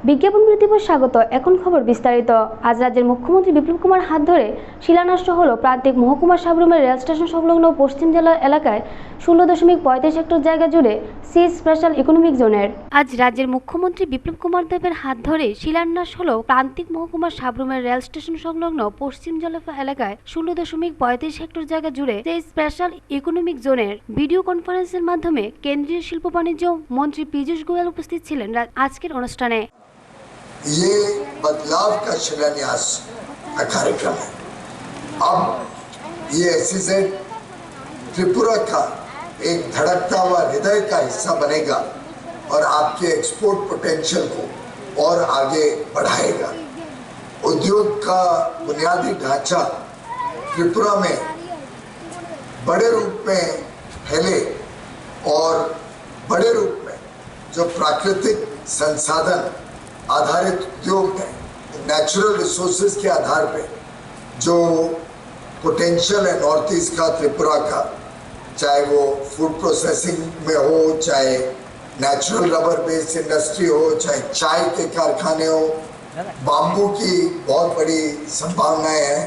বিজ্ঞাপন বিরতির পর স্বাগত। এখন খবর বিস্তারিত। আজ রাজ্যের মুখ্যমন্ত্রী বিপ্লব কুমার হাত ধরে শিলান্যাস হলো প্রান্তিক মহকুমা সাবরুমের রেল স্টেশন সংলগ্ন পশ্চিম জেলা এলাকায় 0.35 হেক্টর জায়গা জুড়ে সি স্পেশাল ইকোনমিক জোনের। আজ রাজ্যের মুখ্যমন্ত্রী বিপ্লব কুমার দেবের হাত ধরে শিলান্যাস হলো প্রান্তিক মহকুমা সাবরুমের রেল স্টেশন সংলগ্ন পশ্চিম জেলা এলাকায় 0.35 হেক্টর জায়গা জুড়ে সি স্পেশাল ইকোনমিক জোনের। ভিডিও কনফারেন্সের মাধ্যমে কেন্দ্রীয় শিল্প বাণিজ্য মন্ত্রী পীযূষ গোয়েল উপস্থিত ছিলেন আজকের অনুষ্ঠানে। ये बदलाव का शिलान्यास का कार्यक्रम है। अब ये SEZ त्रिपुरा का एक धड़कता हुआ हृदय का हिस्सा बनेगा और आपके एक्सपोर्ट पोटेंशियल को और आगे बढ़ाएगा। उद्योग का बुनियादी ढांचा त्रिपुरा में बड़े रूप में फैले और बड़े रूप में जो प्राकृतिक संसाधन आधारित उद्योग है, नेचुरल रिसोर्सेज के आधार पे जो पोटेंशियल है नॉर्थ ईस्ट का, त्रिपुरा का, चाहे वो फूड प्रोसेसिंग में हो, चाहे नेचुरल रबर बेस्ड इंडस्ट्री हो, चाहे चाय के कारखाने हो, बाम्बू की बहुत बड़ी संभावनाएं हैं।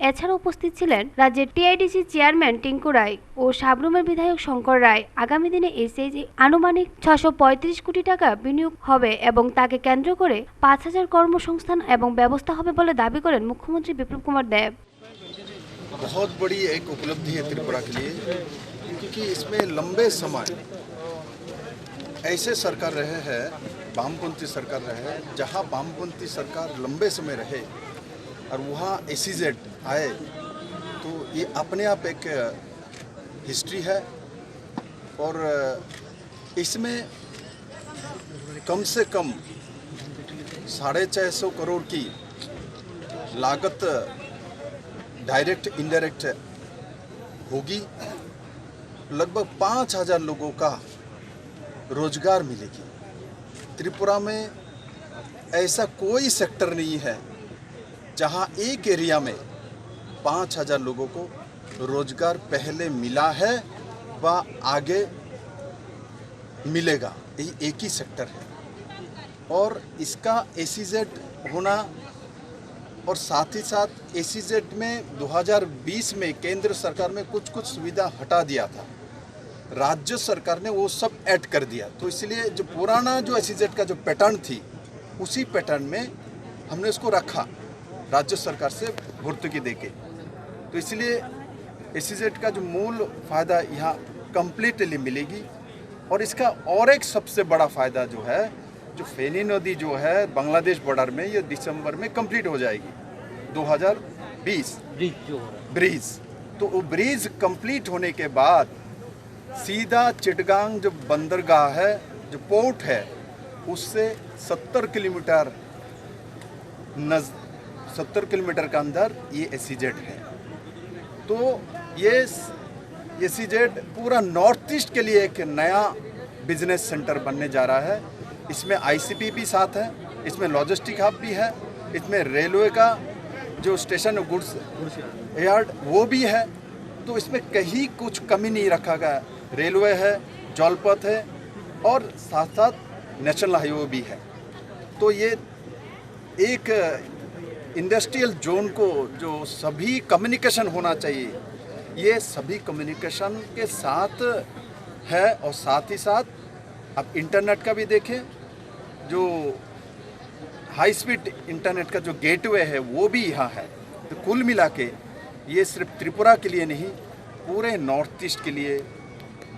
এছাড়া উপস্থিত ছিলেন রাজ্যের টিআইডিসি চেয়ারম্যান টিঙ্কু রায় ও সাবরুমের বিধায়ক শঙ্কর রায়। আগামী দিনে এই সেজে আনুমানিক 635 কোটি টাকা বিনিয়োগ হবে এবং তাকে কেন্দ্র করে 5000 কর্মসংস্থান এবং ব্যবস্থা হবে বলে দাবি করেন মুখ্যমন্ত্রী বিপ্লব কুমার দেব। बहुत बड़ी एक उपलब्धि है त्रिपुरा के लिए, क्योंकि इसमें लंबे समय ऐसे सरकार रहे हैं, वामपंथी सरकार रहे हैं, जहां वामपंथी सरकार लंबे समय रहे और वहाँ SEZ आए, तो ये अपने आप एक हिस्ट्री है। और इसमें कम से कम 650 करोड़ की लागत डायरेक्ट इनडायरेक्ट होगी। लगभग 5000 लोगों का रोजगार मिलेगी। त्रिपुरा में ऐसा कोई सेक्टर नहीं है जहां एक एरिया में 5000 लोगों को रोजगार पहले मिला है व आगे मिलेगा। यही एक ही सेक्टर है और इसका SEZ होना और साथ ही साथ SEZ में 2020 में केंद्र सरकार में कुछ सुविधा हटा दिया था, राज्य सरकार ने वो सब ऐड कर दिया। तो इसलिए जो पुराना जो SEZ का जो पैटर्न थी, उसी पैटर्न में हमने उसको रखा राज्य सरकार से भर्तुकी देके। तो इसलिए SEZ का जो मूल फ़ायदा यहाँ कम्प्लीटली मिलेगी। और इसका और एक सबसे बड़ा फ़ायदा जो है, जो फेनी नदी जो है बांग्लादेश बॉर्डर में, ये दिसंबर में कंप्लीट हो जाएगी 2020 ब्रिज। तो वो ब्रिज कंप्लीट होने के बाद सीधा चिटगांग जो बंदरगाह है, जो पोर्ट है, उससे 70 किलोमीटर का अंदर ये SEZ है। तो ये SEZ पूरा नॉर्थ ईस्ट के लिए एक नया बिजनेस सेंटर बनने जा रहा है। इसमें ICP भी साथ है, इसमें लॉजिस्टिक हब भी है, इसमें रेलवे का जो स्टेशन गुड्स यार्ड वो भी है। तो इसमें कहीं कुछ कमी नहीं रखा गया। रेलवे है, जलपथ है और साथ साथ नेशनल हाईवे भी है। तो ये एक इंडस्ट्रियल जोन को जो सभी कम्युनिकेशन होना चाहिए, ये सभी कम्युनिकेशन के साथ है। और साथ ही साथ अब इंटरनेट का भी देखें, जो हाई स्पीड इंटरनेट का जो गेटवे है वो भी यहाँ है। तो कुल मिला के ये सिर्फ त्रिपुरा के लिए नहीं, पूरे नॉर्थ ईस्ट के लिए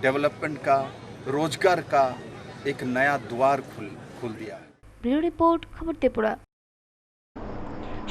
डेवलपमेंट का, रोजगार का एक नया द्वार खुल दिया है। ब्यूरो रिपोर्ट, खबर त्रिपुरा।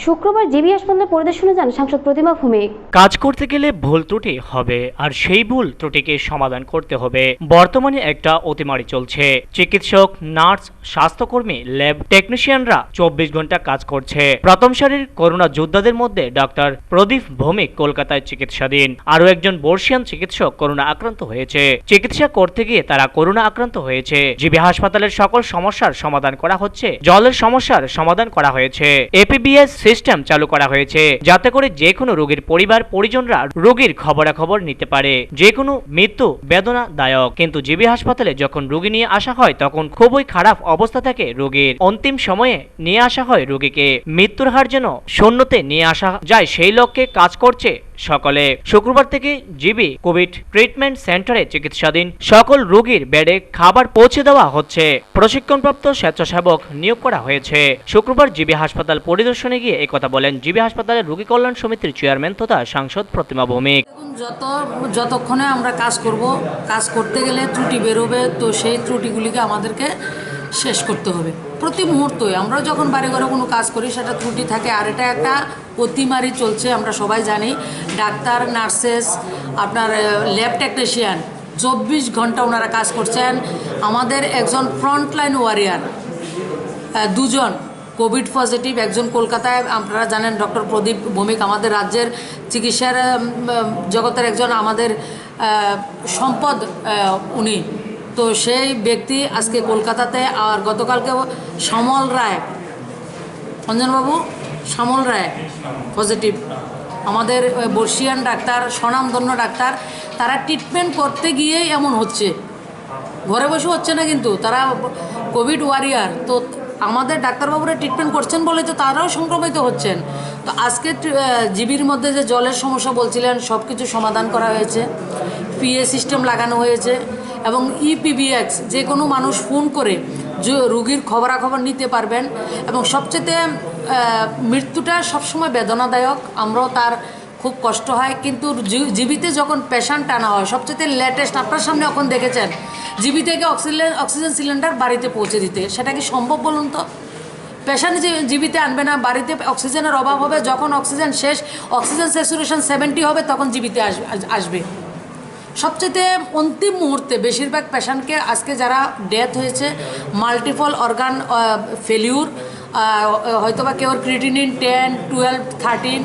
শুক্রবার জিবি হাসপাতালে পরিদর্শনে যান সাংসদ প্রতিমা ভৌমিক। কাজ করতে গেলে ভুল ত্রুটি হবে, আর সেই ভুল ত্রুটিকে সমাধান করতে হবে। বর্তমানে একটা অতিমারি চলছে। চিকিৎসক, নার্স, স্বাস্থ্যকর্মী, ল্যাব টেকনিশিয়ানরা 24 ঘন্টা কাজ করছে। প্রথম সারির করোনা যোদ্ধাদের মধ্যে ডক্টর প্রদীপ ভৌমিক কলকাতায় চিকিৎসাধীন। আরও একজন বর্ষিয়ান চিকিৎসক করোনা আক্রান্ত হয়েছে। চিকিৎসা করতে গিয়ে তারা করোনা আক্রান্ত হয়েছে। জিবি হাসপাতালের সকল সমস্যার সমাধান করা হচ্ছে। জলের সমস্যার সমাধান করা হয়েছে। APBS সিস্টেম চালু করা হয়েছে, যাতে করে যে কোনো রোগীর পরিবার পরিজনরা রোগীর খবরাখবর নিতে পারে। যে কোনো মৃত্যু বেদনাদায়ক, কিন্তু জিবি হাসপাতালে যখন রোগী নিয়ে আসা হয় তখন খুবই খারাপ অবস্থা থাকে রোগীর। অন্তিম সময়ে নিয়ে আসা হয় রোগীকে, মৃত্যুর হার যেন শূন্যতে নিয়ে আসা যায় সেই লক্ষ্যে কাজ করছে সকলে। শুক্রবার থেকে জিবি কোভিড ট্রিটমেন্ট সেন্টারে চিকিৎসাধীন সকল রোগীর বেডে খাবার পৌঁছে দেওয়া হচ্ছে। প্রশিক্ষণপ্রাপ্ত স্বেচ্ছাসেবক নিয়োগ করা হয়েছে। শুক্রবার জিবি হাসপাতাল পরিদর্শনে গিয়ে একথা বলেন জিবি হাসপাতালের রোগী কল্যাণ সমিতির চেয়ারম্যান তথা সাংসদ প্রতিমা ভৌমিক। যতক্ষণে আমরা কাজ করব, কাজ করতে গেলে ত্রুটি বেরোবে, তো সেই ত্রুটিগুলিকে আমাদেরকে শেষ করতে হবে। প্রতি মুহূর্তে আমরা যখন বাড়ি ঘরে কোনো কাজ করি সেটা ত্রুটি থাকে। আর এটা একটা অতিমারি চলছে, আমরা সবাই জানি। ডাক্তার, নার্সেস, আপনার ল্যাব টেকনিশিয়ান 24 ঘন্টা ওনারা কাজ করছেন। আমাদের একজন ফ্রন্টলাইন ওয়ারিয়ার দুজন কোভিড পজিটিভ, একজন কলকাতায়, আপনারা জানেন ডক্টর প্রদীপ ভৌমিক আমাদের রাজ্যের চিকিৎসার জগতের একজন আমাদের সম্পদ উনি, তো সেই ব্যক্তি আজকে কলকাতাতে। আর গতকালকে শ্যামল রায়, অঞ্জনবাবু শ্যামল রায় পজিটিভ, আমাদের বর্ষিয়ান ডাক্তার, স্বনামধন্য ডাক্তার, তারা ট্রিটমেন্ট করতে গিয়েই এমন হচ্ছে। ঘরে বসে হচ্ছে না, কিন্তু তারা কোভিড ওয়ারিয়ার, তো আমাদের ডাক্তারবাবুরা ট্রিটমেন্ট করছেন বলে তো তারাও সংক্রমিত হচ্ছেন। তো আজকে জিবির মধ্যে যে জলের সমস্যা বলছিলেন, সব কিছু সমাধান করা হয়েছে। পিএ সিস্টেম লাগানো হয়েছে এবং ইপিবিএক্স, যে কোনো মানুষ ফোন করে রোগীর খবরাখবর নিতে পারবেন। এবং সবচেয়ে মৃত্যুটা সবসময় বেদনাদায়ক, আমরাও তার খুব কষ্ট হয়, কিন্তু জিবিতে যখন পেশেন্ট আনা হয় সবচেয়ে লেটেস্ট, আপনার সামনে এখন দেখেছেন জিবি থেকে অক্সিজেন সিলিন্ডার বাড়িতে পৌঁছে দিতে, সেটা কি সম্ভব বলুন তো? পেশেন্ট জিবিতে আনবে না, বাড়িতে অক্সিজেনের অভাব হবে, যখন অক্সিজেন শেষ, অক্সিজেন স্যাচুরেশন 70 হবে, তখন জিবিতে আসবে। সবচেয়ে অন্তিম মুহূর্তে বেশিরভাগ পেশেন্টকে আজকে যারা ডেথ হয়েছে, মাল্টিপল অর্গান ফেলিউর, হয়তোবা কেউ ক্রিটিনিন 10, 12, 13,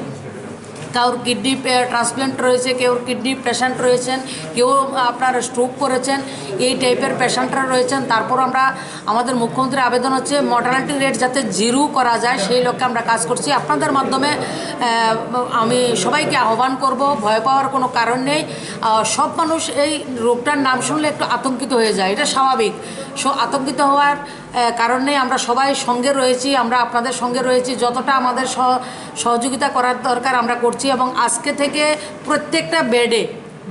কারোর কিডনি ট্রান্সপ্লান্ট রয়েছে, কেউ কিডনি পেশেন্ট রয়েছেন, কেউ আপনার স্ট্রোক করেছেন, এই টাইপের পেশেন্টরা রয়েছেন। তারপর আমরা আমাদের মুখ্যমন্ত্রীর আবেদন হচ্ছে মর্টালিটি রেট যাতে 0 করা যায়, সেই লক্ষ্যে আমরা কাজ করছি। আপনাদের মাধ্যমে আমি সবাইকে আহ্বান করব, ভয় পাওয়ার কোনো কারণ নেই। সব মানুষ এই রোগটার নাম শুনলে একটু আতঙ্কিত হয়ে যায়, এটা স্বাভাবিক। আতঙ্কিত হওয়ার কারণ নেই, আমরা সবাই সঙ্গে রয়েছি, আমরা আপনাদের সঙ্গে রয়েছি, যতটা আমাদের সহযোগিতা করার দরকার আমরা করছি। এবং আজকে থেকে প্রত্যেকটা বেডে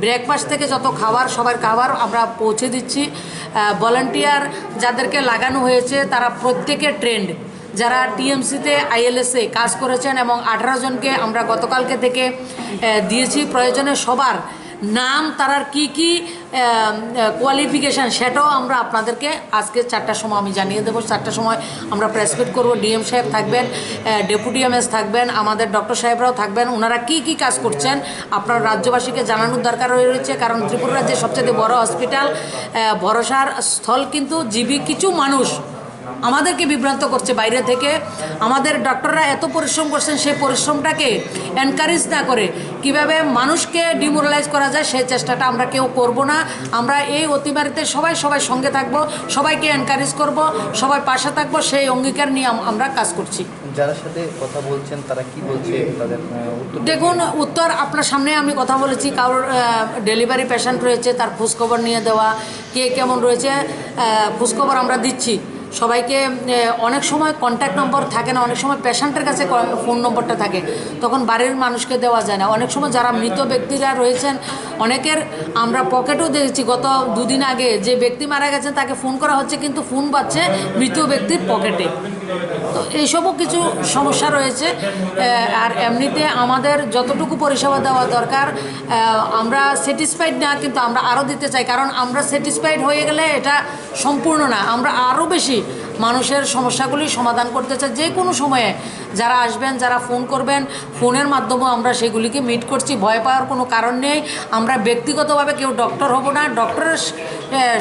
ব্রেকফাস্ট থেকে যত খাবার, সবার খাবার আমরা পৌঁছে দিচ্ছি। ভলান্টিয়ার যাদেরকে লাগানো হয়েছে তারা প্রত্যেকে ট্রেন্ড, যারা টিএমসিতে আইএলএসে কাজ করেছেন, এবং 18 জনকে আমরা গতকালকে থেকে দিয়েছি। প্রয়োজনে সবার নাম, তারার কি কি কোয়ালিফিকেশান, সেটাও আমরা আপনাদেরকে আজকে 4টার সময় আমি জানিয়ে দেবো। 4টার সময় আমরা প্রেস মিট করবো। ডিএম সাহেব থাকবেন, ডেপুটি এমএস থাকবেন, আমাদের ডক্টর সাহেবরাও থাকবেন। ওনারা কি কি কাজ করছেন আপনার রাজ্যবাসীকে জানানোর দরকার রয়েছে, কারণ ত্রিপুরা রাজ্যের সবচেয়ে বড় হসপিটাল, ভরসার স্থল, কিন্তু জিবি কিছু মানুষ আমাদেরকে বিভ্রান্ত করছে বাইরে থেকে। আমাদের ডক্টররা এত পরিশ্রম করছেন, সেই পরিশ্রমটাকে এনকারেজ না করে কিভাবে মানুষকে ডিমোরালাইজ করা যায়, সেই চেষ্টাটা আমরা কেউ করব না। আমরা এই অতিমারিতে সবাই সঙ্গে থাকব, সবাইকে এনকারেজ করব, সবাই পাশে থাকবো, সেই অঙ্গীকার নিয়ে আমরা কাজ করছি। যারা সাথে কথা বলছেন তারা কি বলছে, তাদের দেখুন উত্তর আপনার সামনে আমি কথা বলেছি। কারোর ডেলিভারি পেশেন্ট রয়েছে, তার খোঁজখবর নিয়ে দেওয়া, কে কেমন রয়েছে খোঁজখবর আমরা দিচ্ছি সবাইকে। অনেক সময় কন্ট্যাক্ট নম্বর থাকে না, অনেক সময় পেশেন্টের কাছে ফোন নম্বরটা থাকে, তখন বাড়ির মানুষকে দেওয়া যায় না। অনেক সময় যারা মৃত ব্যক্তিরা রয়েছেন, অনেকের আমরা পকেটেও দেখেছি, গত 2 দিন আগে যে ব্যক্তি মারা গেছেন তাকে ফোন করা হচ্ছে, কিন্তু ফোন পাচ্ছে মৃত ব্যক্তির পকেটে। তো এইসবও কিছু সমস্যা রয়েছে। আর এমনিতে আমাদের যতটুকু পরিষেবা দেওয়া দরকার আমরা স্যাটিসফাইড না, কিন্তু আমরা আরও দিতে চাই, কারণ আমরা স্যাটিসফাইড হয়ে গেলে এটা সম্পূর্ণ না। আমরা আরও বেশি মানুষের সমস্যাগুলি সমাধান করতে চাই। যে কোনো সময়ে যারা আসবেন, যারা ফোন করবেন, ফোনের মাধ্যমেও আমরা সেগুলিকে মিট করছি। ভয় পাওয়ার কোনো কারণ নেই। আমরা ব্যক্তিগতভাবে কেউ ডক্টর হব না, ডক্টরের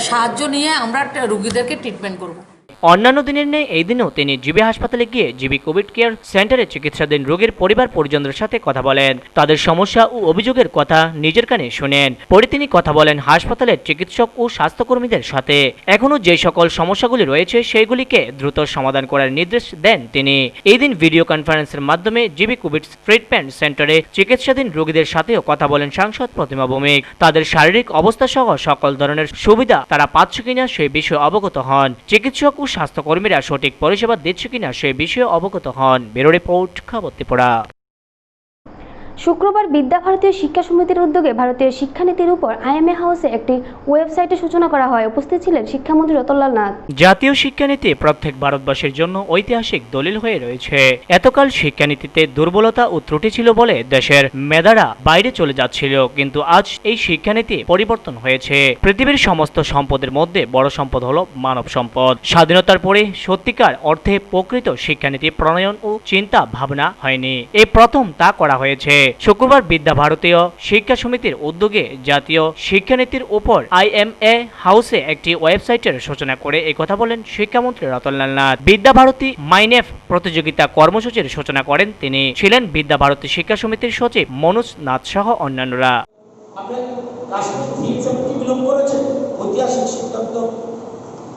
সাহায্য নিয়ে আমরা রুগীদেরকে ট্রিটমেন্ট করব। অন্যান্য দিনের নেই এই দিনেও তিনি জিবি হাসপাতালে গিয়ে জিবি কোভিড কেয়ার সেন্টারে চিকিৎসাধীন রোগীর পরিবার পরিজনদের সাথে কথা বলেন, তাদের সমস্যা ও অভিযোগের কথা নিজের কানে শোনেন। পরে তিনি কথা বলেন হাসপাতালের চিকিৎসক ও স্বাস্থ্যকর্মীদের সাথে। এখনও যে সকল সমস্যাগুলি রয়েছে সেগুলিকে দ্রুত সমাধান করার নির্দেশ দেন তিনি। এই দিন ভিডিও কনফারেন্সের মাধ্যমে জিবি কোভিড ট্রিটমেন্ট সেন্টারে চিকিৎসাধীন রোগীদের সাথেও কথা বলেন সাংসদ প্রতিমা ভৌমিক। তাদের শারীরিক অবস্থা সহ সকল ধরনের সুবিধা তারা পাচ্ছে কিনা সেই বিষয়ে অবগত হন। চিকিৎসক ও স্বাস্থ্যকর্মীরা সঠিক পরিষেবা দিচ্ছে কিনা সেই বিষয়ে অবগত হন। ব্যুরো রিপোর্ট, খবর ত্রিপুরা। শুক্রবার বিদ্যা ভারতীয় শিক্ষা সমিতির উদ্যোগে ভারতীয় শিক্ষানীতির উপর আইএমএ হাউসে একটি ওয়েবসাইটের সূচনা করা হয়। উপস্থিত ছিলেন শিক্ষামন্ত্রী রতনলাল নাথ। জাতীয় শিক্ষানীতি প্রত্যেক ভারতবাসীর জন্য ঐতিহাসিক দলিল হয়ে রয়েছে। এতকাল শিক্ষানীতিতে দুর্বলতা ও ত্রুটি ছিল বলে দেশের মেধারা বাইরে চলে যাচ্ছিল, কিন্তু আজ এই শিক্ষানীতি পরিবর্তন হয়েছে। পৃথিবীর সমস্ত সম্পদের মধ্যে বড় সম্পদ হলো মানব সম্পদ। স্বাধীনতার পরে সত্যিকার অর্থে প্রকৃত শিক্ষানীতি প্রণয়ন ও চিন্তা ভাবনা হয়নি, এই প্রথম তা করা হয়েছে। শুক্রবার বিদ্যা ভারতীয় শিক্ষা সমিতির উদ্যোগে জাতীয় শিক্ষানীতির উপর আইএমএ হাউসে একটি ওয়েবসাইটের সূচনা করে একথা বলেন শিক্ষামন্ত্রী রতনলাল নাথ। বিদ্যা ভারতী মাইনেফ প্রতিযোগিতা কর্মসূচির সূচনা করেন তিনি। ছিলেন বিদ্যা ভারতী শিক্ষা সমিতির সচিব মনোজ নাথ সহ অন্যান্যরা। ঐতিহাসিক সিদ্ধান্ত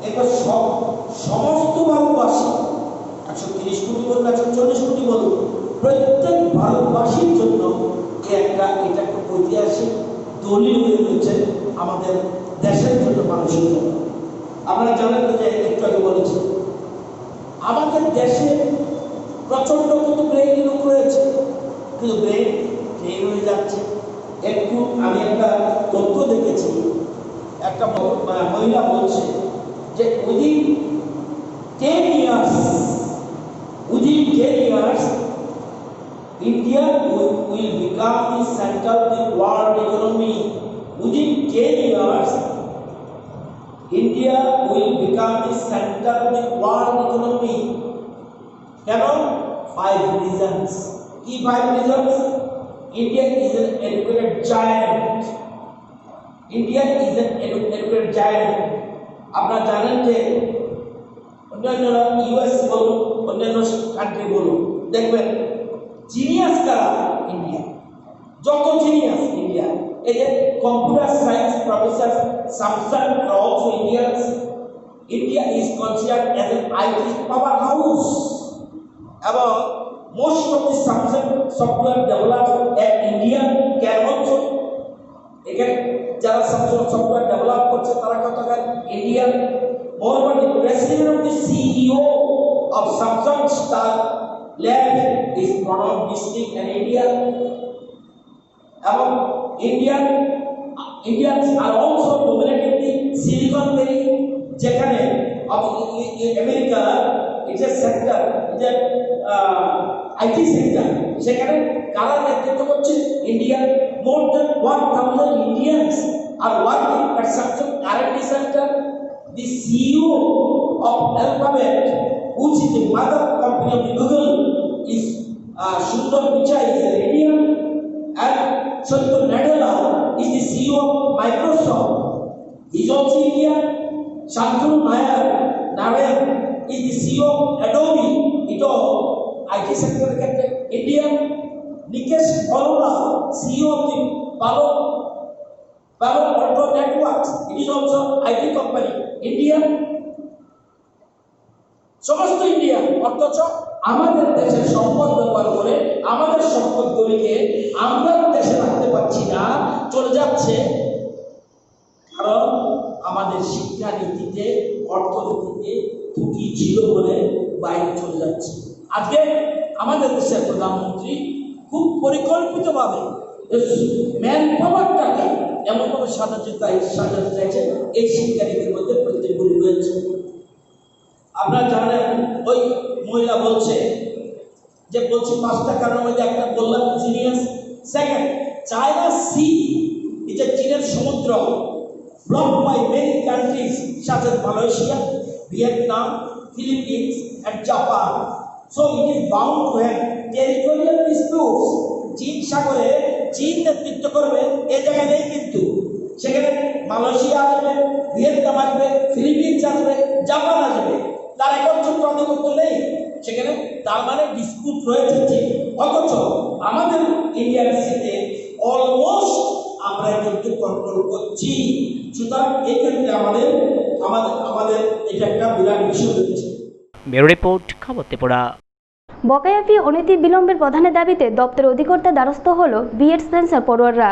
এবার সমস্ত ভারতবাসী 130 কোটি বলুন 140 কোটি বলুন প্রত্যেক ভারতবাসীর জন্য এটা ঐতিহাসিক দলিল হয়ে রয়েছে আমাদের দেশের জন্য, মানুষের জন্য। আপনারা জানেন যে একটু আগে বলেছি আমাদের দেশে প্রচন্ড কিন্তু ব্রেইন লোক রয়েছে, কিন্তু ব্রেইন নেই হয়ে যাচ্ছে। একটু আমি একটা তথ্য দেখেছি, একটা মহিলা বলছে যে within 10 years India will become the center of the world economy. Within 10 years India will become the center of the world economy. Kenon 5 reasons. Key 5 reasons? India is an educated giant. India is an educated giant. আপনারা জানেন যে অন্যান্য US বলুন, অন্যান্য country বলুন, দেখবেন genius কারা India, যত জিনিয়াস ইন্ডিয়া। এই যে কম্পিউটার সায়েন্স প্রফেসর স্যামসন আর also Indians. India is considered as an IT powerhouse এবং most of the Samsung software developed at India can also. এখানে যারা স্যামসং সফটওয়্যার ডেভেলপ করছে তারা কতটা Indian. Moreover the president of the CEO of Samsung star lab is Pranab district in India. এবং Indians are also dominating the Silicon Valley, যেখানে America is a sector, is a IT sector, সেখানে কারা নেতৃত্ব করছে? India. More than 1000 Indians are working at Samsung R&D center. The CEO of Alphabet, which is the mother company of the Google, is Sundar Pichai, is an Indian, and Satya Nadella is the CEO of Microsoft. He is also Indian. Shantanu Narayan is the CEO of Adobe. Ito IT sector ক্ষেত্রে Indian. Nikesh Arora, CEO of the Palo Alto Networks. It is also IT company. Indian. সমস্ত India. অথচ আমাদের দেশের সম্পদ ব্যবহার করে আমাদের সম্পদগুলিকে আমরা দেশে রাখতে পারছি না, চলে যাচ্ছে। কারণ আমাদের শিক্ষানীতিতে, অর্থনীতিতে ত্রুটি ছিল বলে বাইরে চলে যাচ্ছে। আজকে আমাদের দেশের প্রধানমন্ত্রী খুব পরিকল্পিতভাবে ম্যান পাওয়ারটাকে এমনভাবে সাজাতে চাইছে, এই শিক্ষানীতির মধ্যে প্রত্যেকগুলি রয়েছে। আপনারা জানেন ওই মহিলা বলছে যে 5টা কারণের মধ্যে একটা বললাম জিনিয়াস। সেকেন্ড, চায়না সি, এই যে চীনের সমুদ্র blocked by many countries such as Malaysia, Vietnam, Philippines and Japan. So it is bound to have territorial disputes. চীন সাগরে চীন নেতৃত্ব করবে, এই জায়গায় নেই, কিন্তু সেখানে মালয়েশিয়া আসবে, ভিয়েতনাম আসবে, ফিলিপিন্স আসবে, জাপান আসবে। তার একচ্ছত্র আধিপত্য নেই সেখানে, তার মানে ডিসপিউট রয়েছে ঠিক, অথচ আমাদের ইন্ডিয়ান সিতে অলমোস্ট আমরা কিন্তু কন্ট্রোল করছি। সুতরাং এই ক্ষেত্রে আমাদের আমাদের আমাদের এটা একটা বিরাট বিষয় রয়েছে। ব্যুরো রিপোর্ট, খবর ত্রিপুরা। বকেয়া ফি অনতি বিলম্বের প্রধানের দাবিতে দপ্তর অধিকর্তার দ্বারস্থ হল বিএড স্পেন্সার পড়ুয়াররা।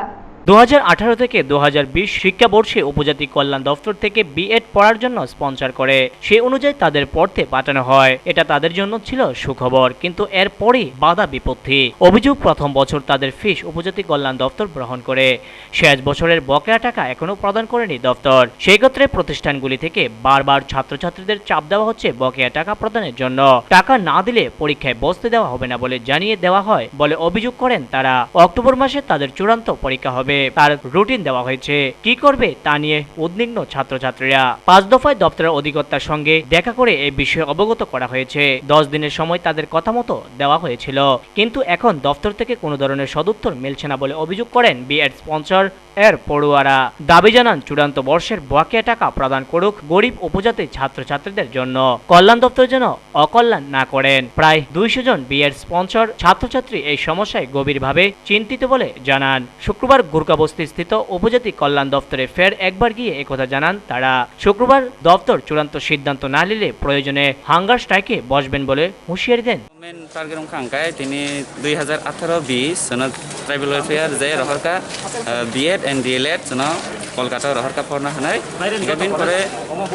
2018 থেকে 2020 শিক্ষাবর্ষে উপজাতি কল্যাণ দপ্তর থেকে বিএড পড়ার জন্য স্পন্সর করে, সেই অনুযায়ী তাদের পড়তে পাঠানো হয়। এটা তাদের জন্য ছিল সুখবর, কিন্তু এরপরই বাধা বিপত্তি। অভিযোগ, প্রথম বছর তাদের ফিস উপজাতি কল্যাণ দপ্তর গ্রহণ করে, শেষ বছরের বকেয়া টাকা এখনো প্রদান করেনি দপ্তর। সেই ক্ষেত্রে প্রতিষ্ঠানগুলি থেকে বারবার ছাত্রছাত্রীদের চাপ দেওয়া হচ্ছে বকেয়া টাকা প্রদানের জন্য। টাকা না দিলে পরীক্ষায় বসতে দেওয়া হবে না বলে জানিয়ে দেওয়া হয় বলে অভিযোগ করেন তারা। অক্টোবর মাসে তাদের চূড়ান্ত পরীক্ষা হবে, তার রুটিন দেওয়া হয়েছে। কি করবে তা নিয়ে উদ্বিগ্ন ছাত্রছাত্রীরা। 5 দফায় দপ্তরের অধিকর্তার সঙ্গে দেখা করে এই বিষয়ে অবগত করা হয়েছে। 10 দিনের সময় তাদের কথা মতো দেওয়া হয়েছিল, কিন্তু এখন দপ্তর থেকে কোনো ধরনের সদুত্তর মিলছে না বলে অভিযোগ করেন বিএড স্পন্সর এর পড়ুয়ারা। দাবি জানান চূড়ান্ত বর্ষের বকেয়া টাকা প্রদান করুক গরিব উপজাতি ছাত্রছাত্রীদের জন্য, কল্যাণ দপ্তর যেন অকল্যাণ না করেন। প্রায় 200 জন বিএড স্পন্সর ছাত্রছাত্রী এই সমস্যায় গভীরভাবে চিন্তিত বলে জানান। শুক্রবার গুরকাবস্তি স্থিত উপজাতি কল্যাণ দপ্তরে ফের একবার গিয়ে একথা জানান তারা। শুক্রবার দপ্তর চূড়ান্ত সিদ্ধান্ত না নিলে প্রয়োজনে হাঙ্গার স্ট্রাইকে বসবেন বলে হুঁশিয়ারি দেন। Targerum Kangkai, Tini 2018-20, Sono Tribal Welfare, Zay Rohorka, B.Ed and D.Led, Sono Kolkata Rohorka Porna Hanai, Gabin Kore,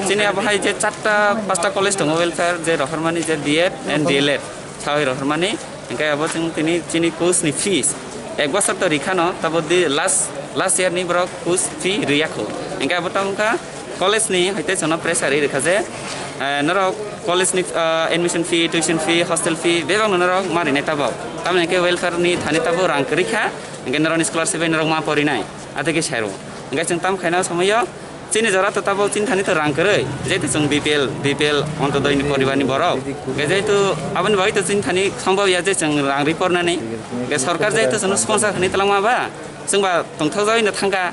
Sini Abahai, Chata, Pasta College, Tomo Welfare, Zay Rohormani, Zay B.Ed and D.Led, Sawi Rohormani, and Kai Aboting Tini, Chini Kus ni fees. Egwasato Ricano, Tabodi last year ni Brok Kus fee Riako, and Kai Abotamka, College ni, Hite Sono Pressure Rikaze, Noro college ni admission fee, tuition fee, hostel fee, bebang noro mari neta bau. Kami ke welfare ni thani tabo rang kerika, ngen noro ni scholarship ni noro ma pori nai, ate ke share. Ngen ceng tam khaina samayo, cini jara to tabo cin thani to rang kerei, jadi tu ceng BPL onto doi ni poriban ni borok. Jadi tu aban bagi tu cin thani sambal ya jadi ceng rang report nani. Ngen sarkar jadi tu ceng sponsor thani telang ma ba, ceng ba tong thau doi ni thangka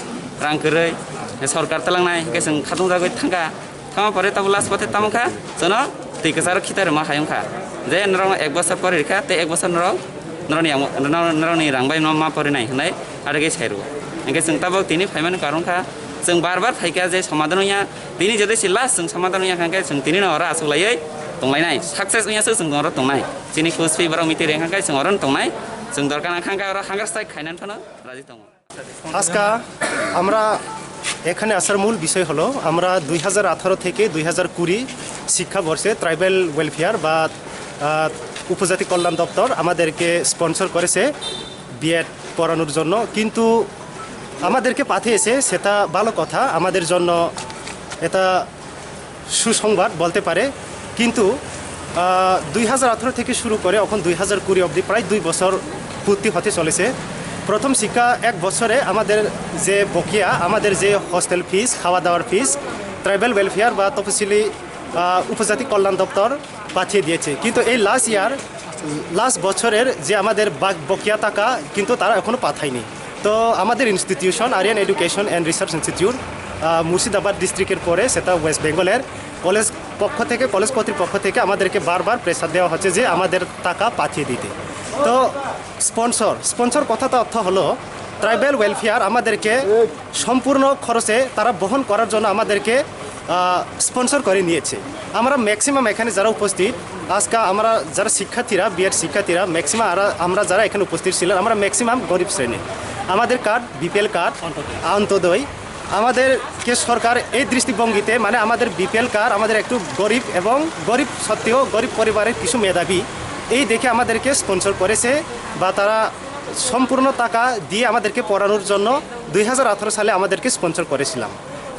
rang kerei, ngen sarkar telang nai, ngen ceng khatung doi thangka. Kama pore tabu last pote tamka, sono tikasar kita rumah hayam ka. Jadi norang ek bosar pore rika, te ek bosar norang ni rangbai nama pore nai, nai ada ke cairu. Engke seng tabu tini payment karung ka, seng barbar payka jadi samadannya, tini jadi silas seng samadannya kan ke seng tini nora asulai, tonglai nai, sukses punya seng nora tonglai. Sini kuspi barang miti rengkan ke seng orang tonglai, seng dorkan kan ke orang hangar strike kainan pano, razi tong. আজকা আমরা এখানে আসার মূল বিষয় হলো আমরা 2018 থেকে 2020 শিক্ষাবর্ষে ট্রাইবাল ওয়েলফেয়ার বা উপজাতি কল্যাণ দপ্তর আমাদেরকে স্পন্সর করেছে বিএড পড়ানোর জন্য, কিন্তু আমাদেরকে পাঠিয়েছে সেটা ভালো কথা, আমাদের জন্য এটা সুসংবাদ বলতে পারে। কিন্তু 2018 থেকে শুরু করে এখন 2020 অবধি প্রায় 2 বছর পূর্তি হতে চলেছে। প্রথম শিক্ষা 1 বছরে আমাদের যে বকেয়া, আমাদের যে হস্টেল ফিস, খাওয়া দাওয়ার ফিস ট্রাইবাল ওয়েলফেয়ার বা তফসিলি উপজাতি কল্যাণ দপ্তর পাঠিয়ে দিয়েছে, কিন্তু এই লাস্ট বছরের যে আমাদের বকেয়া টাকা কিন্তু তারা এখনও পাঠায়নি। তো আমাদের institution Aryan education and research institute Murshidabad ডিস্ট্রিক্টের পরে সেটা ওয়েস্ট বেঙ্গলের কলেজ কর্তৃপক্ষ থেকে আমাদেরকে বারবার প্রেসার দেওয়া হচ্ছে যে আমাদের টাকা পাঠিয়ে দিতে। তো স্পন্সর কথাটা অর্থ হলো ট্রাইবাল ওয়েলফেয়ার আমাদেরকে সম্পূর্ণ খরচে তারা বহন করার জন্য আমাদেরকে স্পন্সর করে নিয়েছে। আমরা ম্যাক্সিমাম এখানে যারা উপস্থিত আজকে আমরা যারা শিক্ষার্থীরা বিএড শিক্ষার্থীরা ম্যাক্সিমাম আমরা যারা এখানে উপস্থিত ছিলেন আমরা ম্যাক্সিমাম গরিব শ্রেণী। আমাদের কার্ড বিপিএল কার্ড অন্তোদয়, আমাদেরকে সরকার এই দৃষ্টিভঙ্গিতে মানে আমাদের বিপিএল কার্ড আমাদের একটু গরিব এবং গরিব সত্ত্বেও গরিব পরিবারের কিছু মেধাবী এই দেখে আমাদেরকে স্পন্সর করেছে বা তারা সম্পূর্ণ টাকা দিয়ে আমাদেরকে পড়ানোর জন্য 2018 সালে আমাদেরকে স্পন্সর করেছিলাম।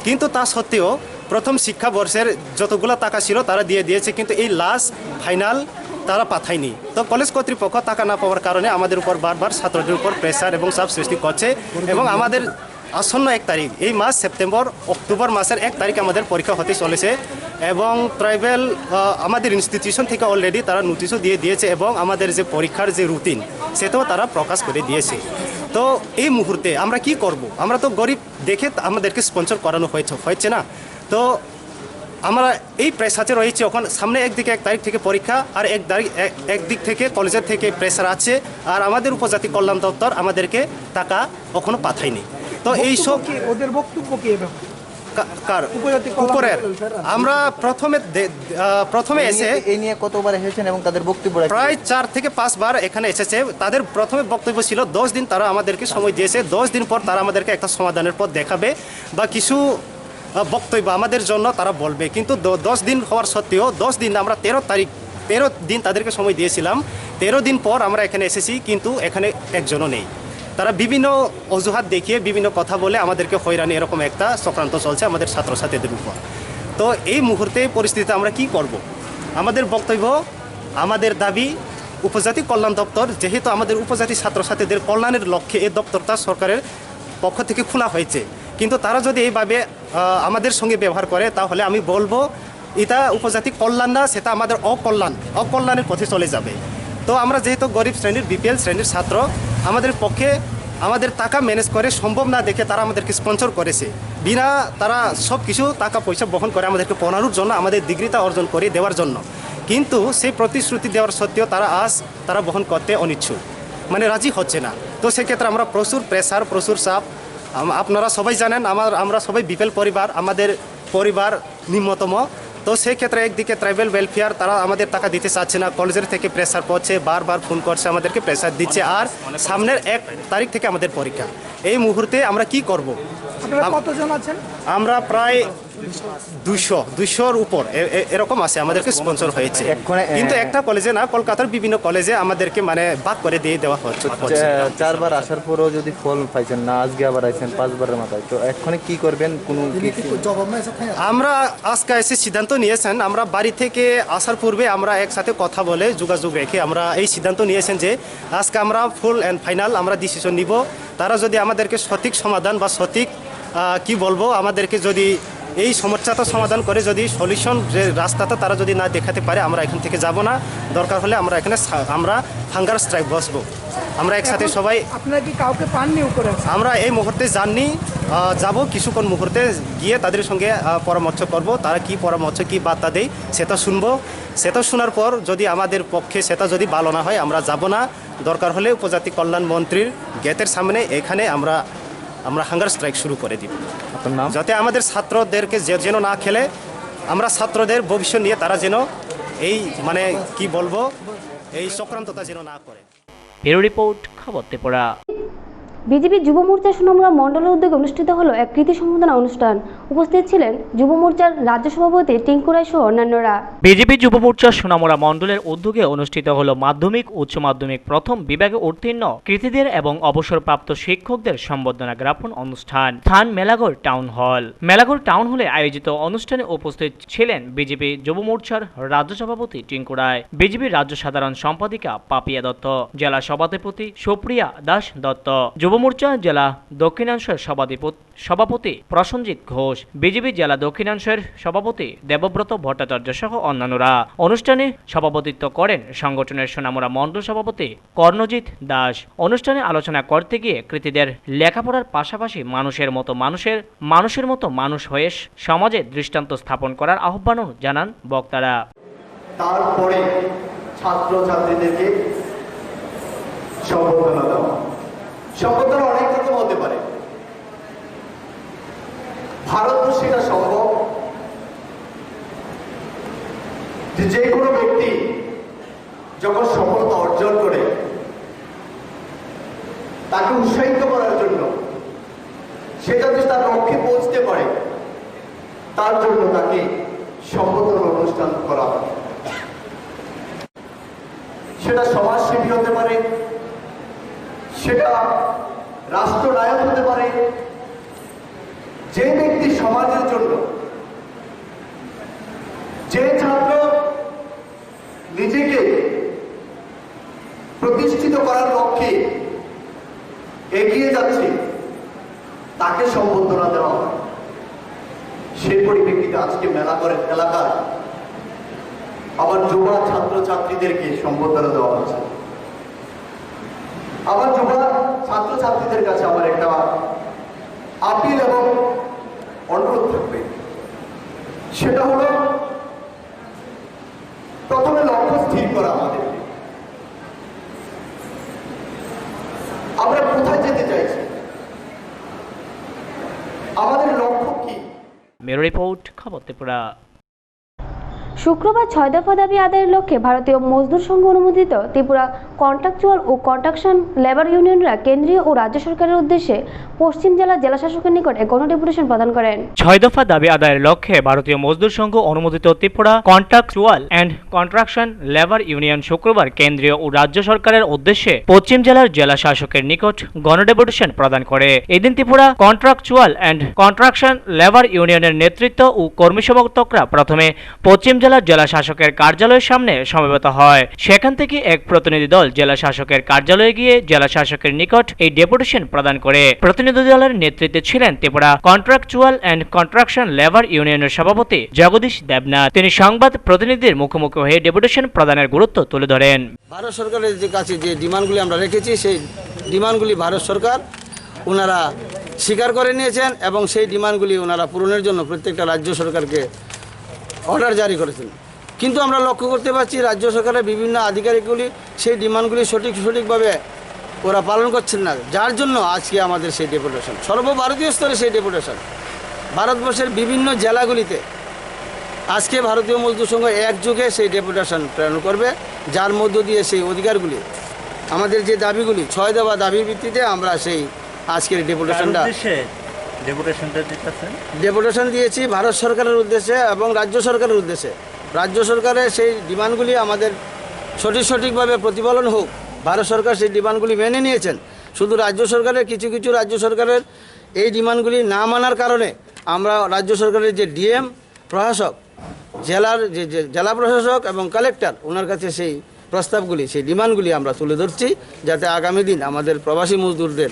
কিন্তু তা সত্ত্বেও প্রথম শিক্ষাবর্ষের যতগুলো টাকা ছিল তারা দিয়ে দিয়েছে, কিন্তু এই লাস্ট ফাইনাল তারা পাঠায়নি। তো কলেজ কর্তৃপক্ষ টাকা না পাওয়ার কারণে আমাদের উপর বারবার ছাত্রদের উপর প্রেসার এবং চাপ সৃষ্টি করছে এবং আমাদের আসন্ন 1 তারিখ এই মাস অক্টোবর মাসের 1 তারিখ আমাদের পরীক্ষা হতে চলেছে এবং ট্রাইবাল আমাদের ইনস্টিটিউশন থেকে অলরেডি তারা নোটিশও দিয়ে দিয়েছে এবং আমাদের যে পরীক্ষার যে রুটিন সেটাও তারা প্রকাশ করে দিয়েছে। তো এই মুহূর্তে আমরা কি করব? আমরা তো গরিব দেখে আমাদেরকে স্পন্সর করানো হয়েছে না। তো আমরা এই প্রেসারে রয়েছে এখন সামনে একদিকে 1 তারিখ থেকে পরীক্ষা আর একদিক থেকে কলেজের থেকে প্রেসার আছে আর আমাদের উপজাতি কল্যাণ দপ্তর আমাদেরকে টাকা কখনো পাঠায়নি। তো এই সব ওদের বক্তব্য কি এবার কার উপজাতি কল্যাণ উপরের welfare? আমরা প্রথমে এসে এই নিয়ে কতবার এসেছেন এবং তাদের বক্তব্য প্রায় 4 থেকে 5 বার এখানে এসেছে। তাদের প্রথমে বক্তব্য ছিল 10 দিন তারা আমাদেরকে সময় দিয়েছে, 10 দিন পর তারা আমাদেরকে একটা সমাধানের পথ দেখাবে বা কিছু বক্তব্য আমাদের জন্য তারা বলবে। কিন্তু 10 দিন হওয়ার সত্ত্বেও 10 দিন আমরা 13 দিন তাদেরকে সময় দিয়েছিলাম। 13 দিন পর আমরা এখানে এসেছি কিন্তু এখানে একজনও নেই। তারা বিভিন্ন অজুহাত দেখিয়ে বিভিন্ন কথা বলে আমাদেরকে হয়রানি এরকম একটা চক্রান্ত চলছে আমাদের ছাত্রছাত্রীদের উপর। তো এই মুহূর্তে পরিস্থিতিতে আমরা কি করব? আমাদের বক্তব্য, আমাদের দাবি উপজাতি কল্যাণ দপ্তর, যেহেতু আমাদের উপজাতি ছাত্রছাত্রীদের কল্যাণের লক্ষ্যে এই দপ্তরটা সরকারের পক্ষ থেকে খোলা হয়েছে, কিন্তু তারা যদি এইভাবে আমাদের সঙ্গে ব্যবহার করে তাহলে আমি বলবো এটা উপজাতি কল্যাণ না, সেটা আমাদের অকল্যাণের পথে চলে যাবে। তো আমরা যেহেতু গরিব শ্রেণীর BPL শ্রেণীর ছাত্র, আমাদের পক্ষে আমাদের টাকা ম্যানেজ করে সম্ভব না দেখে তারা আমাদেরকে স্পন্সর করেছে। বিনা তারা সব কিছু টাকা পয়সা বহন করে আমাদেরকে পড়ানোর জন্য, আমাদের ডিগ্রিটা অর্জন করে দেওয়ার জন্য। কিন্তু সেই প্রতিশ্রুতি দেওয়ার সত্ত্বেও তারা বহন করতে অনিচ্ছুক, মানে রাজি হচ্ছে না। তো সেক্ষেত্রে আমরা প্রচুর প্রেসার, প্রচুর চাপ, আপনারা সবাই জানেন আমরা সবাই BPL পরিবার, আমাদের পরিবার নিম্নতম। তো সেক্ষেত্রে একদিকে ট্রাইবাল ওয়েলফেয়ার তারা আমাদের টাকা দিতে চাচ্ছে না, কলেজের থেকে প্রেসার পড়ছে, বারবার ফোন করছে, আমাদেরকে প্রেসার দিচ্ছে। আর সামনের 1 তারিখ থেকে আমাদের পরীক্ষা। এই মুহূর্তে আমরা কি করব? আপনারা কতজন আছেন? আমরা প্রায় 200-200-র উপর এরকম আছে আমাদেরকে স্পন্সর হয়েছে। কিন্তু একটা কলেজে না, কলকাতার বিভিন্ন কলেজে আমাদেরকে মানে ভাগ করে দিয়ে দেওয়া হচ্ছে। 4বার আসার পরেও যদি ফল পাইছেন না, আজকে আবার আইছেন 5 বারের মাথায়, তো এক্ষণে কি করবেন? আমরা আজকে এসে সিদ্ধান্ত নিয়েছেন, আমরা বাড়ি থেকে আসার পূর্বে আমরা একসাথে কথা বলে যোগাযোগ রেখে আমরা এই সিদ্ধান্ত নিয়েছেন যে আজকে আমরা ফুল অ্যান্ড ফাইনাল আমরা ডিসিশন নিব। তারা যদি আমাদেরকে সঠিক সমাধান বা সঠিক কি বলবো, আমাদেরকে যদি এই সমস্যাটা সমাধান করে যদি সলিউশন যে রাস্তাটা তারা যদি না দেখাতে পারে, আমরা এখান থেকে যাব না। দরকার হলে আমরা এখানে হাঙ্গার স্ট্রাইক বসবো। আমরা একসাথে সবাই। আপনারা কি কাউকে পাননি উপরে? আমরা এই মুহূর্তে জাননি, যাব কিছুক্ষণ মুহূর্তে গিয়ে তাদের সঙ্গে পরামর্শ করব। তারা কি পরামর্শ, কি বার্তা দেয় সেটা শুনবো। সেটা শোনার পর যদি আমাদের পক্ষে সেটা যদি ভালো না হয় আমরা যাব না। দরকার হলে উপজাতি কল্যাণ মন্ত্রীর গেটের সামনে এখানে আমরা হাঙ্গার স্ট্রাইক শুরু করে দিব, যাতে আমাদের ছাত্রদেরকে যেন না খেলে, আমরা ছাত্রদের ভবিষ্যৎ নিয়ে তারা যেন এই মানে কি বলবো এই চক্রান্তটা যেন না করে। ব্যুরো রিপোর্ট, খবর ত্রিপুরা। বিজেপি যুব মোর্চা সোনামুড়া মণ্ডলের উদ্যোগে অনুষ্ঠিত হলো এক কৃতি সম্বোধনা অনুষ্ঠান। উপস্থিত ছিলেন যুব মোর্চার রাজ্য সভাপতি টিঙ্কু রায় সহ অন্যান্যরা। বিজেপি যুব মোর্চা সোনামুড়া মণ্ডলের উদ্যোগে অনুষ্ঠিত হলো মাধ্যমিক, উচ্চ মাধ্যমিক প্রথম বিভাগে উত্তীর্ণ কৃতীদের এবং অবসরপ্রাপ্ত শিক্ষকদের সম্বর্ধনা জ্ঞাপন অনুষ্ঠান। স্থান Melaghar town hall. Melaghar town হলে আয়োজিত অনুষ্ঠানে উপস্থিত ছিলেন বিজেপি যুব মোর্চার রাজ্য সভাপতি টিঙ্কু রায়, বিজেপি রাজ্য সাধারণ সম্পাদিকা পাপিয়া দত্ত, জেলা সভাধিপতি সুপ্রিয়া দাস দত্ত, যুব মোর্চা জেলা দক্ষিণাংশের সভাপতি প্রসঞ্জিৎ ঘোষ, বিজেপি জেলা দক্ষিণাংশের সভাপতি দেবব্রত ভট্টাচার্য সহ অন্যান্যরা। অনুষ্ঠানে সভাপতিত্ব করেন সংগঠনের সোনামুড়া মণ্ডল সভাপতি কর্ণজিৎ দাস। অনুষ্ঠানে আলোচনা করতে গিয়ে কৃতীদের লেখাপড়ার পাশাপাশি মানুষের মতো মানুষ হয়ে সমাজে দৃষ্টান্ত স্থাপন করার আহ্বানও জানান বক্তারা। তারপরে ছাত্রছাত্রীদেরকে সম্বর্ধনা দেওয়া। সম্বর্ধনা অনেক রকম হতে পারে। ভারতবর্ষে এটা সম্ভব যে কোনো ব্যক্তি যখন সফলতা অর্জন করে তাকে উৎসাহিত করার জন্য, সে যাতে তার লক্ষ্যে পৌঁছতে পারে তার জন্য তাকে সম্বর্ধনা অনুষ্ঠান করা হয়। সেটা সমাজসেবী হতে পারে, সেটা রাষ্ট্রনায়ক হতে পারে। যে ব্যক্তি সমাজের জন্য, যে ছাত্র নিজেকে প্রতিষ্ঠিত করার লক্ষ্যে এগিয়ে যাচ্ছে তাকে সম্বর্ধনা দেওয়া হয়। সেই পরিপ্রেক্ষিতে আজকে মেলাঘর এলাকার আবার যুবা ছাত্রছাত্রীদেরকে সম্বর্ধনা দেওয়া হচ্ছে। আবার যুবা ছাত্রছাত্রীদের কাছে আমার একটা আপিল এবং অনুরোধ থাকবে, সেটা হলো প্রথমে লক্ষ্য স্থির করা আমাদের। আমরা কোথায় যেতে চাইছি, আমাদের লক্ষ্য কি? মেরো রিপোর্ট, খবর ত্রিপুরা। শুক্রবার 6 দফা দাবি আদায়ের লক্ষ্যে ভারতীয় মজদুর সংঘ অনুমোদিত ত্রিপুরা কন্ট্রাকচুয়াল ও কন্ট্রাকশন লেবার ইউনিয়নরা কেন্দ্রীয় ও রাজ্য সরকারের উদ্দেশ্যে পশ্চিম জেলা জেলাশাসকের নিকট এক গণডেপুটেশন প্রদান করেন। 6 দফা দাবি আদায়ের লক্ষ্যে ভারতীয় মজদুর সংঘ অনুমোদিত Tripura contractual and contraction labour union শুক্রবার কেন্দ্রীয় ও রাজ্য সরকারের উদ্দেশ্যে পশ্চিম জেলার জেলা শাসকের নিকট গণডেপুটেশন প্রদান করে। এদিন Tripura contractual and contraction labour ইউনিয়নের নেতৃত্ব ও কর্মী সমর্থকরা প্রথমে পশ্চিম জেলার জেলা শাসকের কার্যালয়ের সামনে সমবেত হয়। সেখান থেকে এক প্রতিনিধি দল জেলা শাসকের কার্যালয়ে গিয়ে জেলা শাসকের নিকট এই ডেপুটেশন প্রদান করে। প্রতিনিধি দলের নেতৃত্বে ছিলেন Tripura contractual and contraction labour ইউনিয়নের সভাপতি জগদীশ দেবনাথ। তিনি সংবাদ প্রতিনিধির মুখোমুখি হয়ে ডেপুটেশন প্রদানের গুরুত্ব তুলে ধরেন। ভারত সরকারের যে কাছে যে ডিমান্ডগুলি আমরা রেখেছি, সেই ডিমান্ডগুলি ভারত সরকার ওনারা স্বীকার করে নিয়েছেন এবং সেই ডিমান্ডগুলি ওনারা পূরণের জন্য প্রত্যেকটা রাজ্য সরকারকে অর্ডার জারি করেছেন। কিন্তু আমরা লক্ষ্য করতে পারছি রাজ্য সরকারের বিভিন্ন আধিকারিকগুলি সেই ডিমান্ডগুলি সঠিকভাবে ওরা পালন করছেন না, যার জন্য আজকে আমাদের সেই ডেপুটেশন, সর্বভারতীয় স্তরে সেই ডেপুটেশন ভারতবর্ষের বিভিন্ন জেলাগুলিতে আজকে ভারতীয় মজদুর সংঘ একযোগে সেই ডেপুটেশন প্রেরণ করবে, যার মধ্য দিয়ে সেই অধিকারগুলি, আমাদের যে দাবিগুলি 6 দফা দাবির ভিত্তিতে আমরা সেই আজকের ডেপুটেশন দিয়েছি ভারত সরকারের উদ্দেশ্যে এবং রাজ্য সরকারের উদ্দেশ্যে। রাজ্য সরকারের সেই ডিমান্ডগুলি আমাদের সঠিকভাবে প্রতিফলন হোক। ভারত সরকার সেই ডিমান্ডগুলি মেনে নিয়েছেন, শুধু রাজ্য সরকারের কিছু রাজ্য সরকারের এই ডিমান্ডগুলি না মানার কারণে আমরা রাজ্য সরকারের যে ডিএম প্রশাসক, জেলার যে জেলা প্রশাসক এবং কালেক্টর, ওনার কাছে সেই প্রস্তাবগুলি, সেই ডিমান্ডগুলি আমরা তুলে ধরছি, যাতে আগামী দিন আমাদের প্রবাসী মজদুরদের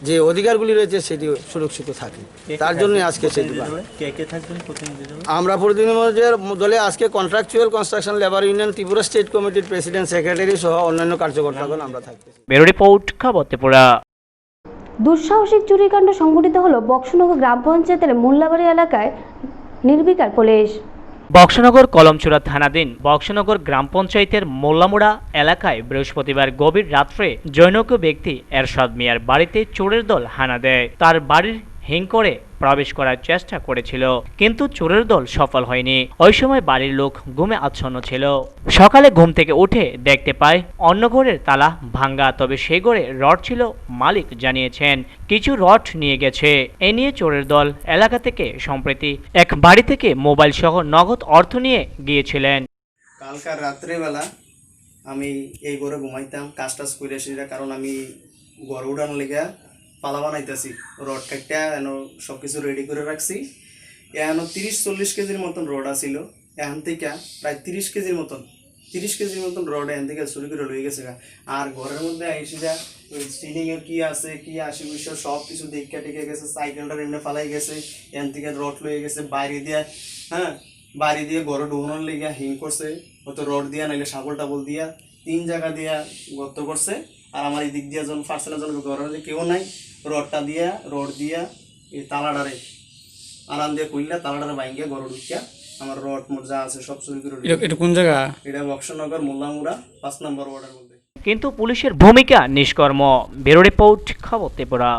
যে অধিকারগুলি রয়েছে সেটি সুরক্ষিত থাকে। তার জন্য আজকে সেই আমরা প্রতিনিধি দলে আজকে contractual construction labour union Tripura state কমিটির প্রেসিডেন্ট, সেক্রেটারি সহ অন্যান্য কার্যকর্তাগণ আমরা থাকছি। মেরো রিপোর্ট, খবর ত্রিপুরা। দুঃসাহসিক চুরিকাণ্ড সংঘটিত হলো বক্সনগর গ্রাম পঞ্চায়েতের মোল্লাবাড়ি এলাকায় নির্বিকার পুলিশ। বক্সনগর কলমচূড়া থানাধীন বক্সনগর গ্রাম পঞ্চায়েতের মোল্লামুড়া এলাকায় বৃহস্পতিবার গভীর রাত্রে জনৈক ব্যক্তি এরশাদ মিয়ার বাড়িতে চোরের দল হানা দেয়। তার বাড়ির হিং করে প্রবেশ করার চেষ্টা করেছিল, কিন্তু চোরের দল সফল হয়নি। ওই সময় বাড়ির লোক ঘুমে আচ্ছন্ন ছিল। সকালে ঘুম থেকে উঠে দেখতে পায় অন্য ঘরের তালা ভাঙ্গা, তবে সেই ঘরে রড ছিল। মালিক জানিয়েছেন কিছু রড নিয়ে গেছে। এ নিয়ে চোরের দল এলাকা থেকে সম্প্রতি এক বাড়ি থেকে মোবাইল সহ নগদ অর্থ নিয়ে গিয়েছিলেন। কালকার রাত্রেবেলা আমি এই ঘরে ঘুমাইতাম, কাজ টাজ করে আসি, কারণ আমি ঘর উড়ানোর লেগে পালা বানাইতেছি, রড কাটটা এন সব কিছু রেডি করে রাখছি। এখন 30-40 কেজির মতন রড আসিল। এখান থেকে প্রায় 30 কেজির মতন রড এখান থেকে চুরি করে লয়ে গেছে। আর ঘরের মধ্যে আইসি যা সিলিংয়ে কি আছে কি আসে বিষয় সব কিছু দেখে টেকে গেছে। সাইকেলটা এমনি ফালাই গেছে, এখান থেকে রড লয়ে গেছে বাইরে দিয়ে। বাড়ি দিয়ে ঘরে ঢোকানোর লেগে হিং করছে, হয়তো রড দিয়া নাইলে শাবল টাবল দিয়া 3 জায়গা দিয়া গর্ত করছে। আর আমার এই দিক দিয়ে যখন ফার্সেলা যখন ঘরের কেউ নাই, রড দিয়া এই তালাডারে আরাম দিয়ে কইলা তালাডারে ভাঙ্গিয়া ঘরে ঢুকিয়া আমার রড মোট যা আছে সব চুরি করে। এটা কোন জায়গা? এটা বক্সনগর মোল্লামুড়া 5 নম্বর ওয়ার্ডের মধ্যে। কিন্তু পুলিশের ভূমিকা নিষ্কর্ম। ব্যুরো রিপোর্ট, খবর ত্রিপুরা।